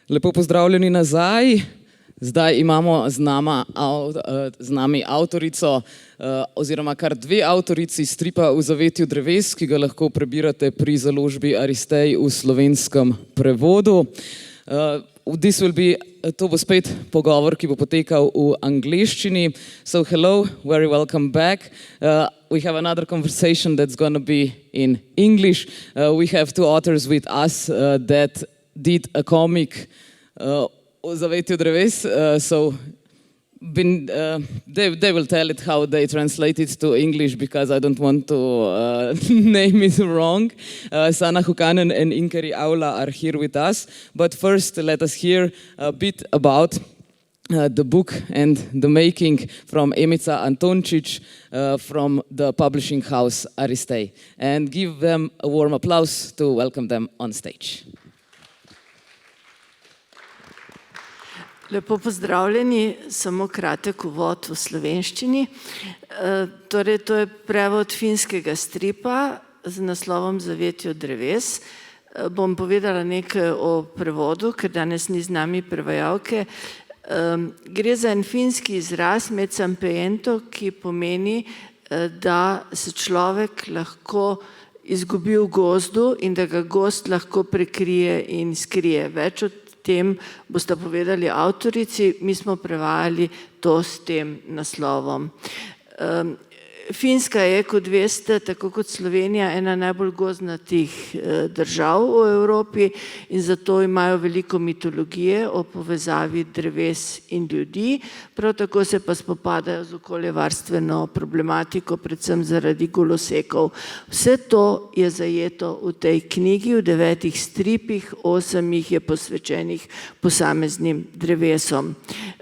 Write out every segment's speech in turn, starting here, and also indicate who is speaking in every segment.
Speaker 1: Lepo pozdravljeni nazaj. Zdaj imamo z nami avtorico, oziroma kar dve avtorici stripa V zavetju dreves, ki ga lahko prebirate pri založbi Aristej v slovenskem prevodu. To bo spet pogovor, ki bo potekal v angleščini. So hello, very welcome back. We have another conversation that's going to be in English. We have two authors with us that did a comic O zavetju dreves, so they will tell it how they translate it to English, because I don't want to name it wrong. SANNA HUKKANEN INKERI AULA are here with us, but first let us hear a bit about the book and the making from Emica Antončič from the publishing house Aristej, and give them a warm applause to welcome them on stage.
Speaker 2: Lepo pozdravljeni, samo kratek uvod v slovenščini. Torej, to je prevod finskega stripa z naslovom Zavetju dreves. Bom povedala nekaj o prevodu, ker danes ni z nami prevajalke. Gre za en finski izraz Metsänpeitto, ki pomeni, da se človek lahko izgubi v gozdu in da ga gozd lahko prekrije in skrije. Več o tem boste povedali avtorici, mi smo prevajali to s tem naslovom. Finska je, kot veste, tako kot Slovenija, ena najbolj gozdnatih držav v Evropi in zato imajo veliko mitologije o povezavi dreves in ljudi. Prav tako se pa spopadajo z okoljevarstveno problematiko, predvsem zaradi golosekov. Vse to je zajeto v tej knjigi, v 9 stripih, 8 jih je posvečenih posameznim drevesom.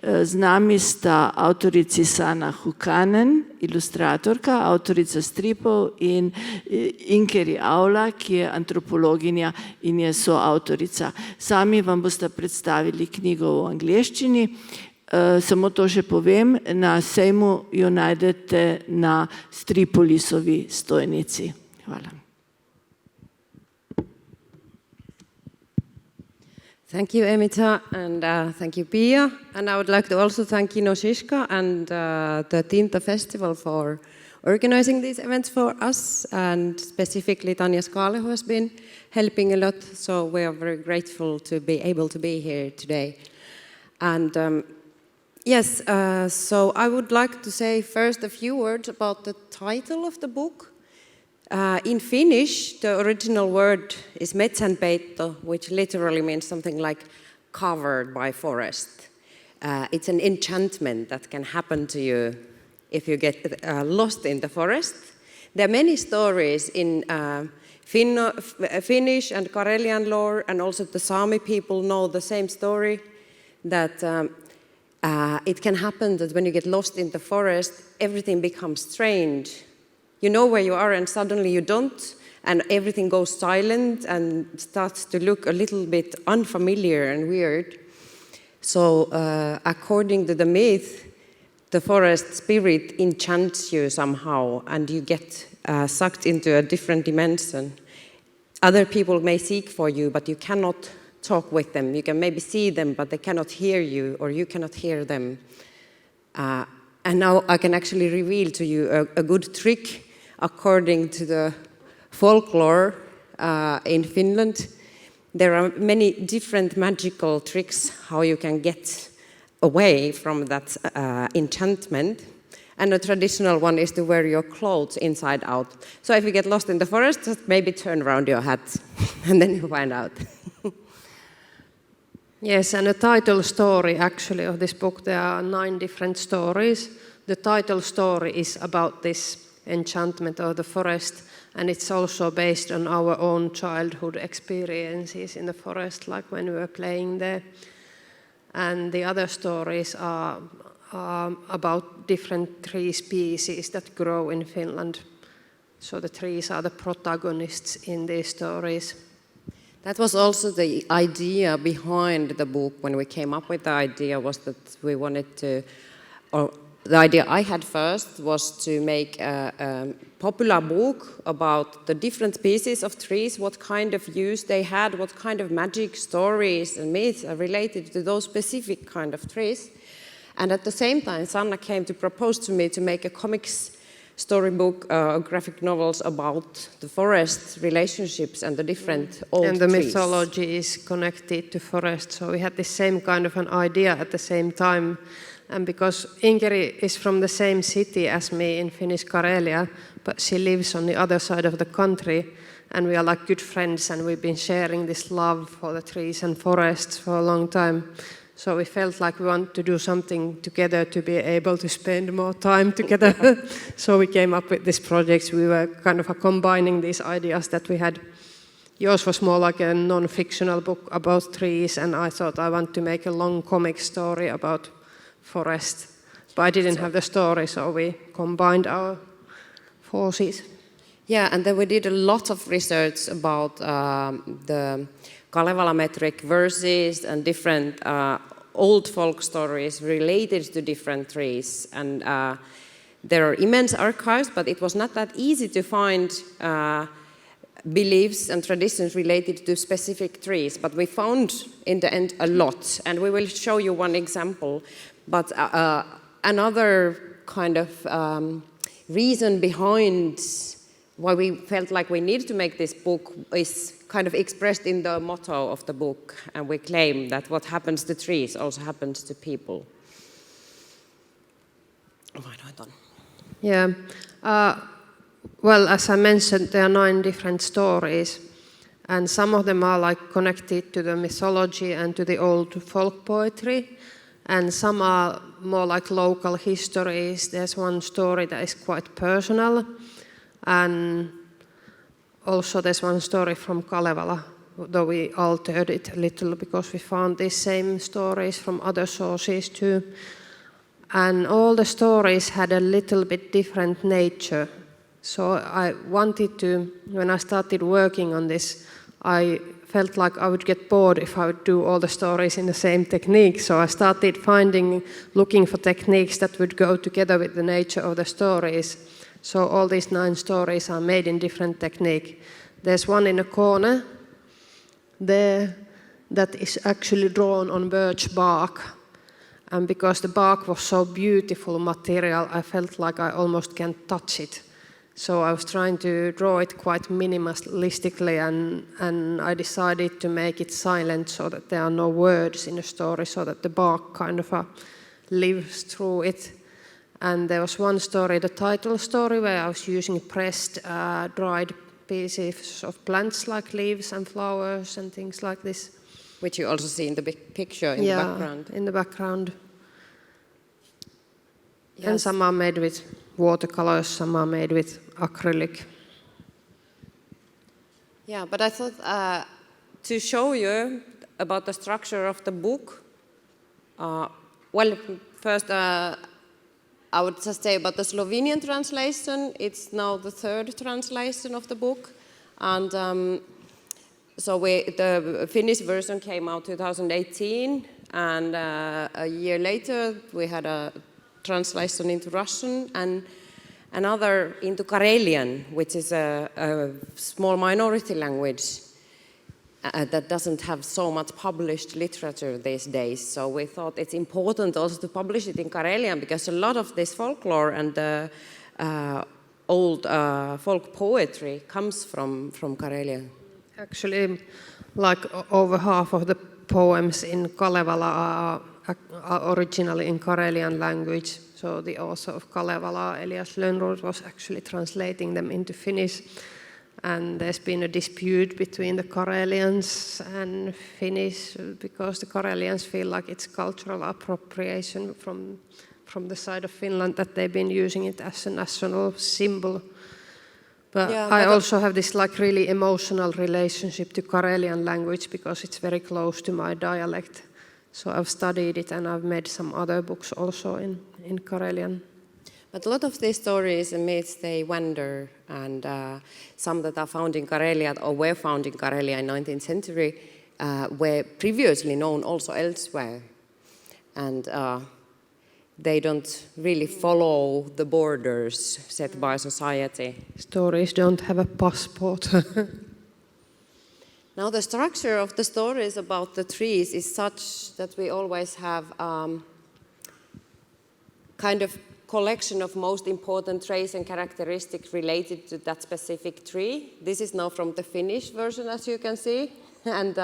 Speaker 2: Z nami sta avtorici SANNA HUKKANEN, ilustratorka, avtorica stripov, in Inkeri Aula, ki je antropologinja in je soavtorica. Sami vam boste predstavili knjigo v angleščini. Samo to še povem, na sejmu jo najdete na Stripolisovi stojnici. Hvala.
Speaker 3: Thank you, Emica, and thank you, Pia. And I would like to also thank Kino, Šiška and the Tinta festival for organizing these events for us, and specifically Tanja Skale, who has been helping a lot. So we are very grateful to be able to be here today. And yes, so I would like to say first a few words about the title of the book. In Finnish, the original word is Metsänpeitto, which literally means something like covered by forest. It's an enchantment that can happen to you if you get lost in the forest. There are many stories in Finnish and Karelian lore, and also the Sami people know the same story, that it can happen that when you get lost in the forest, everything becomes strange. You know where you are and suddenly you don't, and everything goes silent and starts to look a little bit unfamiliar and weird. So according to the myth, the forest spirit enchants you somehow and you get sucked into a different dimension. Other people may seek for you, but you cannot talk with them. You can maybe see them, but they cannot hear you, or you cannot hear them. And now I can actually reveal to you a good trick. According to the folklore in Finland, there are many different magical tricks how you can get away from that enchantment. And a traditional one is to wear your clothes inside out. So if you get lost in the forest, just maybe turn around your hat and then you find out.
Speaker 4: Yes, and the title story actually of this book, there are 9 different stories. The title story is about this enchantment of the forest, and it's also based on our own childhood experiences in the forest, like when we were playing there. And the other stories are about different tree species that grow in Finland. So the trees are the protagonists in these stories.
Speaker 3: That was also the idea behind the book. When we came up with the idea, was that we wanted to, or the idea I had first was to make a popular book about the different species of trees, what kind of use they had, what kind of magic stories and myths are related to those specific kind of trees. And at the same time, Sanna came to propose to me to make a comics storybook, graphic novels about the forest relationships and the different old trees.
Speaker 4: And the mythology is connected to forest, so we had the same kind of an idea at the same time. And because Inkeri is from the same city as me in Finnish Karelia, but she lives on the other side of the country, and we are like good friends, and we've been sharing this love for the trees and forests for a long time. So we felt like we want to do something together to be able to spend more time together. So we came up with this project. We were kind of combining these ideas that we had. Yours was more like a non-fictional book about trees, and I thought I want to make a long comic story about forest. But I didn't have the story, so we combined our forces.
Speaker 3: Yeah, and then we did a lot of research about the Kalevala metric verses and different old folk stories related to different trees. And there are immense archives, but it was not that easy to find beliefs and traditions related to specific trees. But we found in the end a lot, and we will show you one example. But another kind of reason behind why we felt like we needed to make this book is kind of expressed in the motto of the book, and we claim that what happens to trees also happens to people.
Speaker 4: Yeah. Well, as I mentioned, there are 9 different stories, and some of them are like connected to the mythology and to the old folk poetry, and some are more like local histories. There's one story that is quite personal, and also there's one story from Kalevala, though we altered it a little because we found these same stories from other sources too. And all the stories had a little bit different nature. So I wanted to, when I started working on this, I felt like I would get bored if I would do all the stories in the same technique. So I started looking for techniques that would go together with the nature of the stories. So all these 9 stories are made in different technique. There's one in a corner there that is actually drawn on birch bark. And because the bark was so beautiful material, I felt like I almost can't touch it. So I was trying to draw it quite minimalistically, and I decided to make it silent so that there are no words in the story, so that the bark kind of lives through it. And there was one story, the title story, where I was using pressed, dried pieces of plants like leaves and flowers and things like this.
Speaker 3: Which you also see in the big picture in the background.
Speaker 4: In the background.
Speaker 3: Yes.
Speaker 4: And some are made with watercolors, some are made with acrylic.
Speaker 3: Yeah, but I thought to show you about the structure of the book, well, first I would just say about the Slovenian translation. It's now the 3rd translation of the book, and so the Finnish version came out 2018, and a year later we had a translation into Russian and another into Karelian, which is a small minority language that doesn't have so much published literature these days. So we thought it's important also to publish it in Karelian, because a lot of this folklore and the old folk poetry comes from Karelia.
Speaker 4: Actually, like over half of the poems in Kalevala are originally in Karelian language. So the author of Kalevala, Elias Lönnrot, was actually translating them into Finnish. And there's been a dispute between the Karelians and Finnish, because the Karelians feel like it's cultural appropriation from the side of Finland, that they've been using it as a national symbol. But yeah, I also have this like really emotional relationship to Karelian language, because it's very close to my dialect. So I've studied it, and I've made some other books also in Karelian.
Speaker 3: But a lot of these stories and myths, they wander, and some that are found in Karelia or were found in Karelia in 19th century were previously known also elsewhere. And they don't really follow the borders set by society.
Speaker 4: Stories don't have a passport.
Speaker 3: Now the structure of the stories about the trees is such that we always have kind of collection of most important traits and characteristics related to that specific tree. This is now from the Finnish version, as you can see, and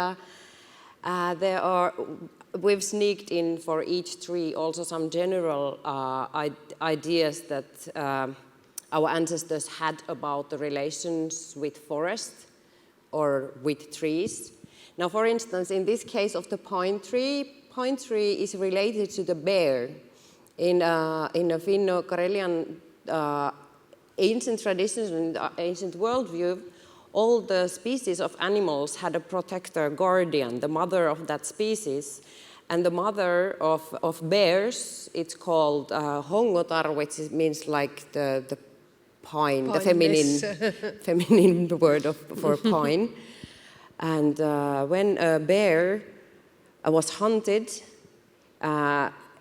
Speaker 3: we've sneaked in for each tree also some general ideas that our ancestors had about the relations with forest or with trees. Now, for instance, in this case of the pine tree is related to the bear. In a Finno-Karelian ancient traditions and ancient worldview, all the species of animals had a protector, guardian, the mother of that species. And the mother of bears, it's called hongotar, which means like the pine, the feminine word for pine. And when a bear was hunted,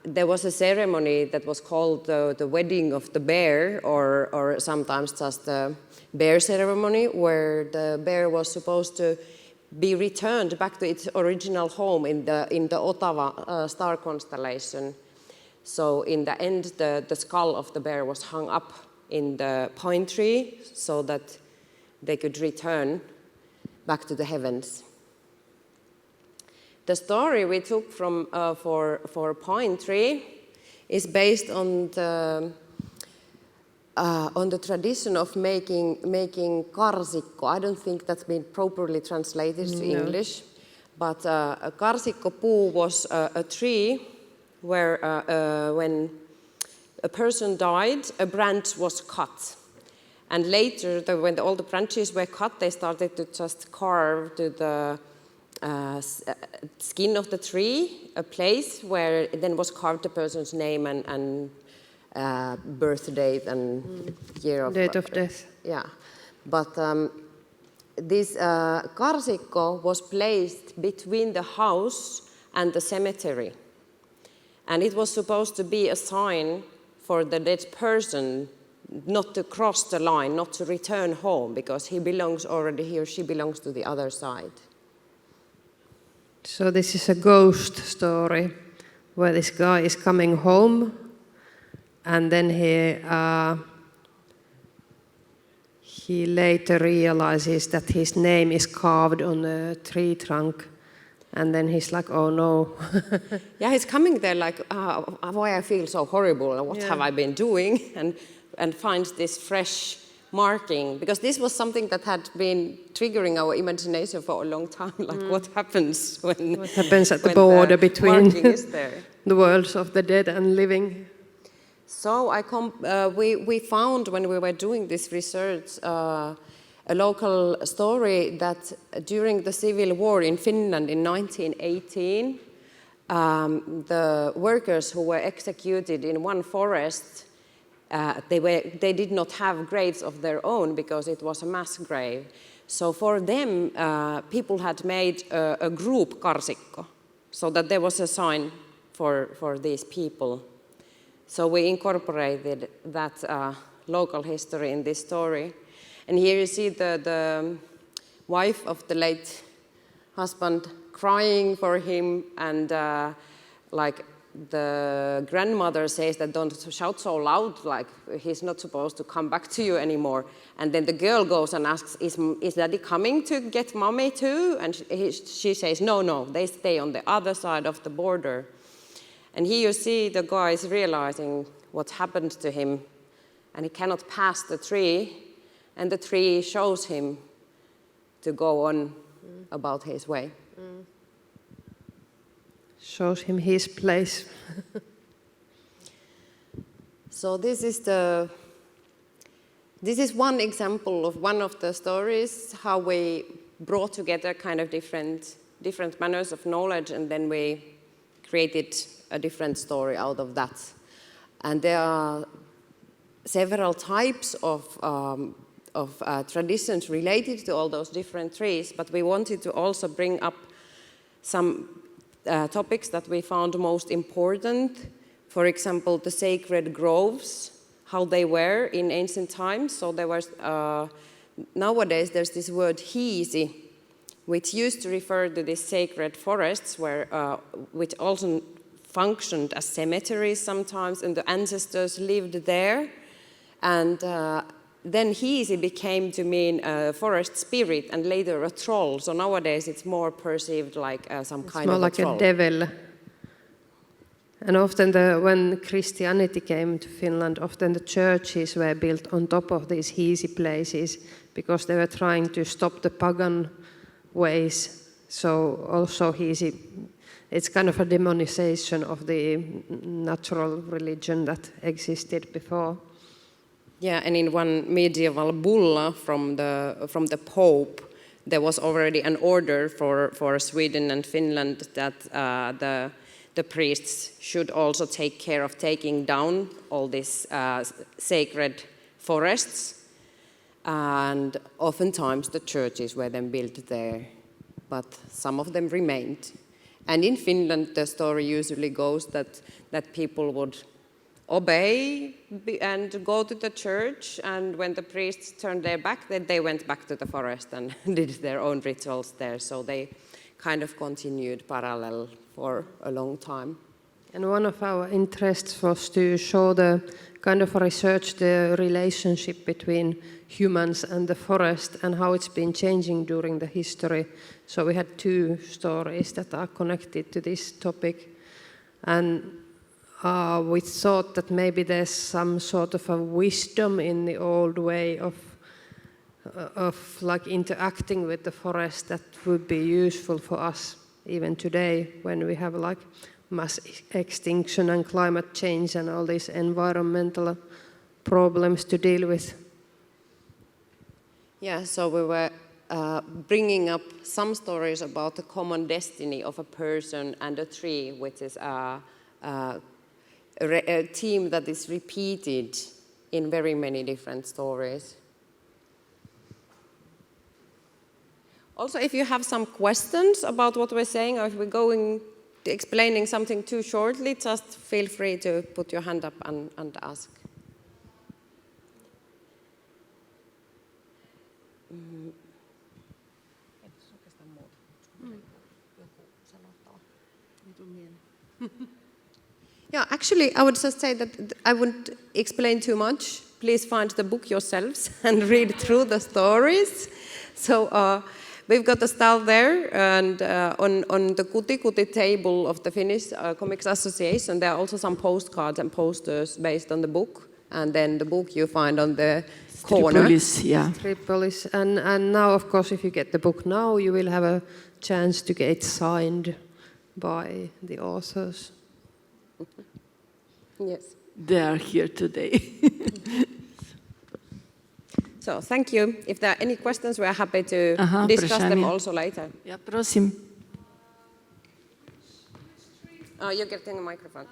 Speaker 3: there was a ceremony that was called the wedding of the bear, or sometimes just the bear ceremony, where the bear was supposed to be returned back to its original home in the Ottawa star constellation. So in the end, the skull of the bear was hung up in the pine tree so that they could return back to the heavens. The story we took from for pine tree is based on the tradition of making karsikko. I don't think that's been properly translated to English, but a karsikkopuu was a tree where when a person died, a branch was cut. And later, when all the branches were cut, they started to just carve to the skin of the tree, a place where then was carved the person's name and birth date and year of
Speaker 4: date of death.
Speaker 3: Yeah, but this karsikko was placed between the house and the cemetery, and it was supposed to be a sign for the dead person not to cross the line, not to return home, because he or she belongs to the other side.
Speaker 4: So this is a ghost story where this guy is coming home, and then he later realizes that his name is carved on a tree trunk, and then he's like, oh no.
Speaker 3: Yeah, he's coming there like, why I feel so horrible, and what have I been doing, and finds this fresh marking, because this was something that had been triggering our imagination for a long time, like what happens when
Speaker 4: what happens at the border between
Speaker 3: is there.
Speaker 4: the worlds of the dead and living.
Speaker 3: So we found, when we were doing this research, a local story that during the civil war in Finland in 1918, the workers who were executed in one forest, they did not have graves of their own because it was a mass grave. So for them, people had made a group karsikko, so that there was a sign for these people. So we incorporated that local history in this story. And here you see the wife of the late husband crying for him, and like the grandmother says that don't shout so loud, like he's not supposed to come back to you anymore. And then the girl goes and asks, is daddy coming to get mommy too? And she says, no, they stay on the other side of the border. And here you see the guy is realizing what happened to him, and he cannot pass the tree, and the tree shows him to go on about his way.
Speaker 4: Shows him his place.
Speaker 3: So this is one example of one of the stories, how we brought together kind of different manners of knowledge, and then we created a different story out of that. And there are several types of traditions related to all those different trees, but we wanted to also bring up some topics that we found most important for example, the sacred groves, how they were in ancient times. So there was, nowadays there's this word hiisi, which used to refer to these sacred forests which also functioned as cemeteries sometimes, and the ancestors lived there. And then hiisi became to mean a forest spirit and later a troll. So nowadays it's more perceived like some kind of a troll.
Speaker 4: More like a devil. And often when Christianity came to Finland, often the churches were built on top of these hiisi places because they were trying to stop the pagan ways. So also hiisi, it's kind of a demonization of the natural religion that existed before.
Speaker 3: Yeah, and in one medieval bulla from the Pope, there was already an order for Sweden and Finland that the priests should also take care of taking down all these sacred forests. And oftentimes the churches were then built there, but some of them remained. And in Finland, the story usually goes that people would obey and go to the church, and when the priests turned their back, then they went back to the forest and did their own rituals there. So they kind of continued parallel for a long time.
Speaker 4: And one of our interests was to show the kind of research the relationship between humans and the forest and how it's been changing during the history. So we had two stories that are connected to this topic. And we thought that maybe there's some sort of a wisdom in the old way of like interacting with the forest that would be useful for us even today when we have like mass extinction and climate change and all these environmental problems to deal with.
Speaker 3: Yeah, so we were bringing up some stories about the common destiny of a person and a tree, which is a theme that is repeated in very many different stories. Also, if you have some questions about what we're saying, or if we're going to explaining something too shortly, just feel free to put your hand up and ask. Yeah, actually, I would just say that I wouldn't explain too much. Please find the book yourselves and read through the stories. So we've got a stall there, and on the kuti table of the Finnish Comics Association, there are also some postcards and posters based on the book. And then the book you find on the corner.
Speaker 2: Tripolis, yeah.
Speaker 4: Tripolis. And now, of course, if you get the book now, you will have a chance to get it signed by the authors.
Speaker 3: Yes.
Speaker 2: They are here today.
Speaker 3: So, thank you. If there are any questions, we are happy to discuss them also later.
Speaker 2: Ja, prosim.
Speaker 3: Oh, you're getting a microphone.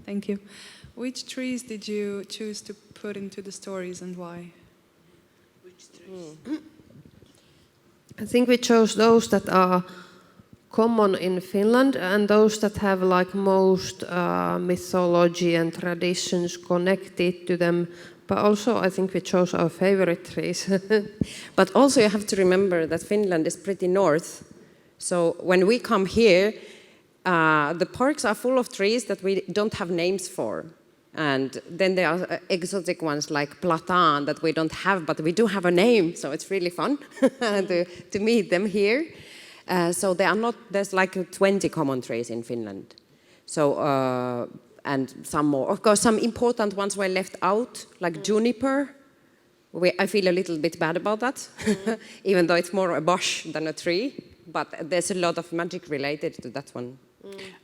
Speaker 5: Thank you. Which trees did you choose to put into the stories and why?
Speaker 2: Which trees?
Speaker 4: I think we chose those that are common in Finland and those that have like most mythology and traditions connected to them. But also I think we chose our favorite trees.
Speaker 3: But also you have to remember that Finland is pretty north. So when we come here, the parks are full of trees that we don't have names for. And then there are exotic ones like platan that we don't have, but we do have a name. So it's really fun to meet them here. So there's like 20 common trees in Finland. So, and some more. Of course, some important ones were left out, like juniper. I feel a little bit bad about that, even though it's more a bush than a tree. But there's a lot of magic related to that one.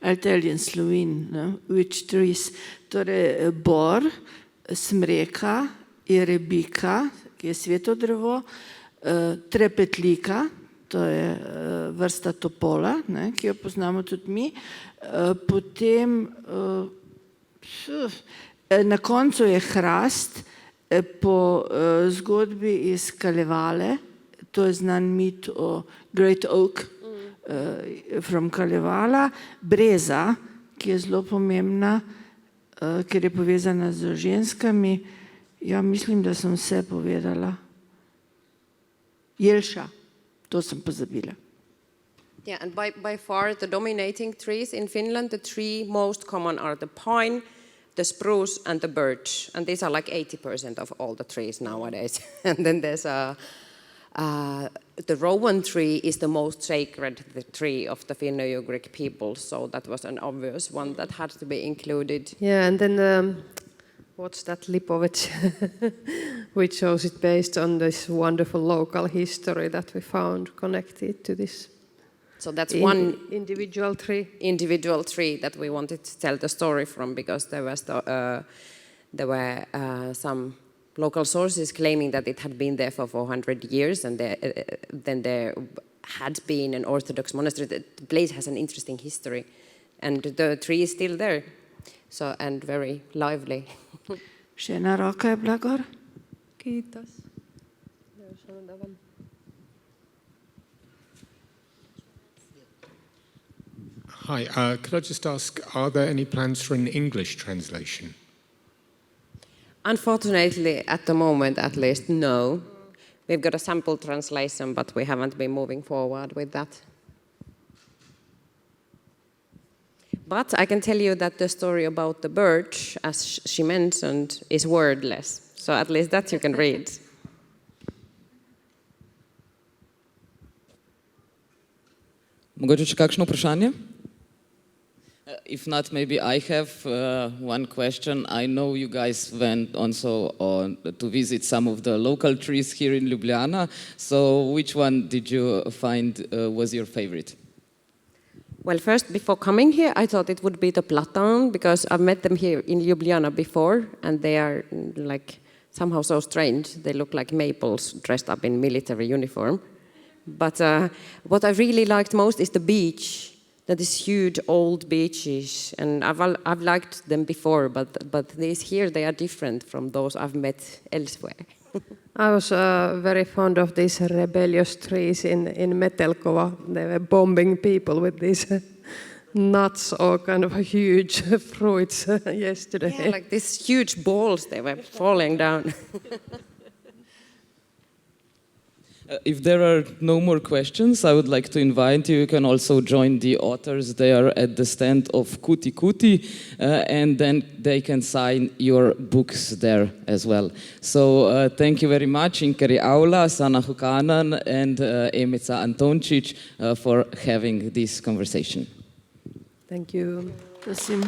Speaker 2: I'll tell you in Slovene, no? Which trees. Torej, bor, smreka, jerebika, ki je sveto drevo, trepetlika, to je vrsta topola, ne, ki jo poznamo tudi mi. Potem na koncu je hrast po zgodbi iz Kalevale, to je znan mit o Great Oak from Kalevala, breza, ki je zelo pomembna, ker je povezana z ženskami. Ja, mislim, da sem vse povedala. Jelša, to sem pozabila.
Speaker 3: Yeah, and by far the dominating trees in Finland, the three most common are the pine, the spruce and the birch. And these are like 80% of all the trees nowadays. And then there's the rowan tree is the most sacred tree of the Finno-Ugric people. So that was an obvious one that had to be included.
Speaker 4: Yeah, and then what's that Lipovich, which shows it based on this wonderful local history that we found connected to this.
Speaker 3: So that's one
Speaker 4: individual tree
Speaker 3: that we wanted to tell the story from, because there were some local sources claiming that it had been there for 400 years, and then there had been an Orthodox monastery. The place has an interesting history, and the tree is still there, so and very lively.
Speaker 2: Še ena roka je bila gor?
Speaker 5: Kiitos.
Speaker 6: Hi, could I just ask, are there any plans for an English translation?
Speaker 3: Unfortunately, at the moment at least, no. We've got a sample translation, but we haven't been moving forward with that. But I can tell you that the story about the birch, as she mentioned, is wordless. So at least that you can read.
Speaker 1: Mogoče še kakšno vprašanje? If not, maybe I have one question. I know you guys went also to visit some of the local trees here in Ljubljana. So which one did you find was your favorite?
Speaker 3: Well, first, before coming here, I thought it would be the platan, because I've met them here in Ljubljana before, and they are like somehow so strange. They look like maples dressed up in military uniform. But what I really liked most is the beech. That is huge old beeches, and I've liked them before, but these here, they are different from those I've met elsewhere.
Speaker 4: I was very fond of these rebellious trees in Metelkova. They were bombing people with these nuts or kind of huge fruits yesterday.
Speaker 3: Yeah, like these huge balls, they were falling down.
Speaker 1: If there are no more questions, I would like to invite you. You can also join the authors there at the stand of Kuti Kuti, and then they can sign your books there as well. So thank you very much, Inkeri Aula, SANNA HUKKANEN, and Emica Antoncic for having this conversation.
Speaker 4: Thank you.
Speaker 2: Prosim.